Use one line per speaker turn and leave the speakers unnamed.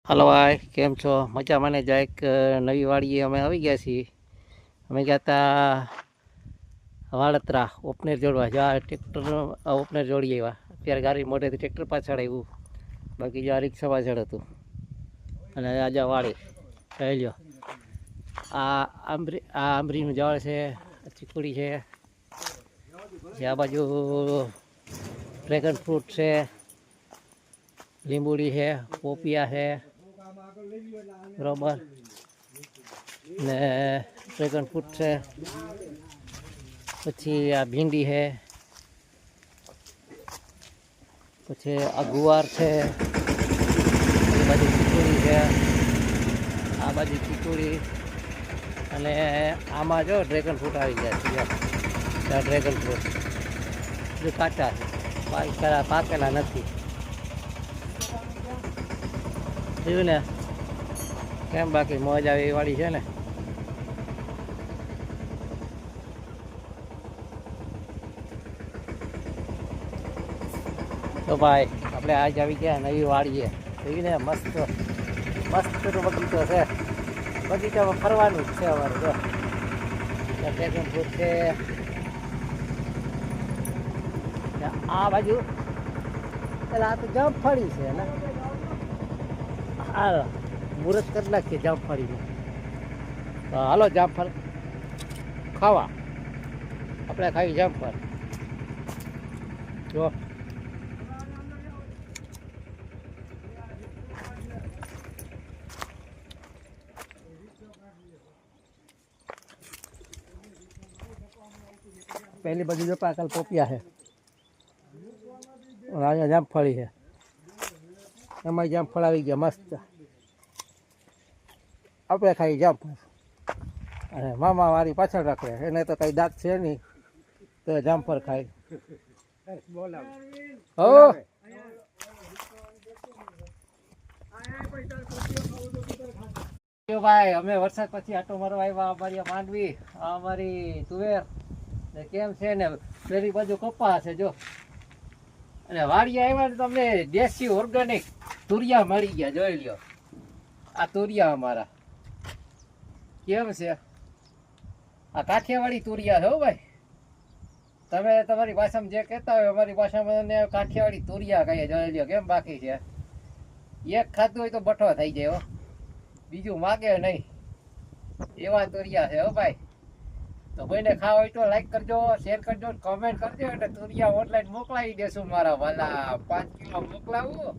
Hello ભાઈ, કેમ છો? મજામાં ને? જાય એક નવી વાડીએ અમે આવી ગયા છીએ. અમે ગયા હતા વાળતરા ઓપનેર જોડવા. જ્યાં ટ્રેક્ટર ઓપનેર જોડી આવ્યા. અત્યારે ગાડી મોટેથી ટ્રેક્ટર પાછળ આવ્યું, બાકી જ્યાં રિક્ષા પાછળ હતું. અને આજે વાડી કહી લો, આ આંબરીનું ઝાડ છે, ચીકુડી છે, આ બાજુ ડ્રેગન ફ્રૂટ છે, લીંબુડી છે, પોપિયા છે, બરોબર ને ડ્રેગન ફ્રૂટ છે, પછી આ ભીંડી છે, પછી આ ગુવાર છે, એ બાજુ ચીકુડી છે, આ બાજુ ચીકુડી, અને આમાં જો ડ્રેગન ફ્રૂટ આવી ગયા છે. ત્યાં ડ્રેગન ફ્રૂટ જો કાચા છે, પાકેલા નથી. જોયું ને કેમ? બાકી મોજ આવે એ વાળી છે ને. તો ભાઈ આપણે આજ આવી ગયા નવી વાડીએ. જોયું ને મસ્ત મસ્ત બગીચો છે. બગીચામાં ફરવાનું જ છે અમારે. જો ડ્રેગન ફ્રૂટ છે, આ બાજુ પેલા આ તો જામફળી છે ને. હા, મુહૂર્ત કરી નાખીએ જામફળીનું. હાલો જામફળ ખાવા. આપણે ખાવી જામફળ. જો પહેલી બાજુ જો પાકલ પોપિયા છે, અહીંયા જામફળી છે. એમાં જામફળ આવી ગયા મસ્ત. આપણે ખાઈ જામફળ. અને મામા મારી પાછળ રાખે, એને તો કઈ દાંત છે નહીં, તો જામફળ ખાય. હો ભાઈ, અમે વરસાદ પછી આટો મારવા આવ્યા. અમારી માંડવી, અમારી તુવેર કેમ છે ને, પેલી બાજુ કપા છે જો. અને વાડીએ આવ્યા ને તમને દેશી ઓર્ગેનિક તુરિયા મળી ગયા. જોઈ લ્યો, આ તુરિયા અમારા કેમ છે. આ કાઠિયાવાડી તુરિયા છે હો ભાઈ. તમે તમારી ભાષામાં જે કહેતા હોય, અમારી ભાષામાં કાઠિયાવાડી તુરિયા કહીએ. જોઈ લ્યો કેમ બાકી છે. એક ખાધું હોય તો બઠો થઈ જાય હો, બીજું માગે નહીં, એવા તુરિયા છે હો ભાઈ. તો કોઈને ખાવા હોય તો લાઈક કરજો, શેર કરજો, કમેન્ટ કરજો, એટલે તુરિયા ઓનલાઈન મોકલાવી દેશું મારા વાલા. 5 કિલો મોકલાવું.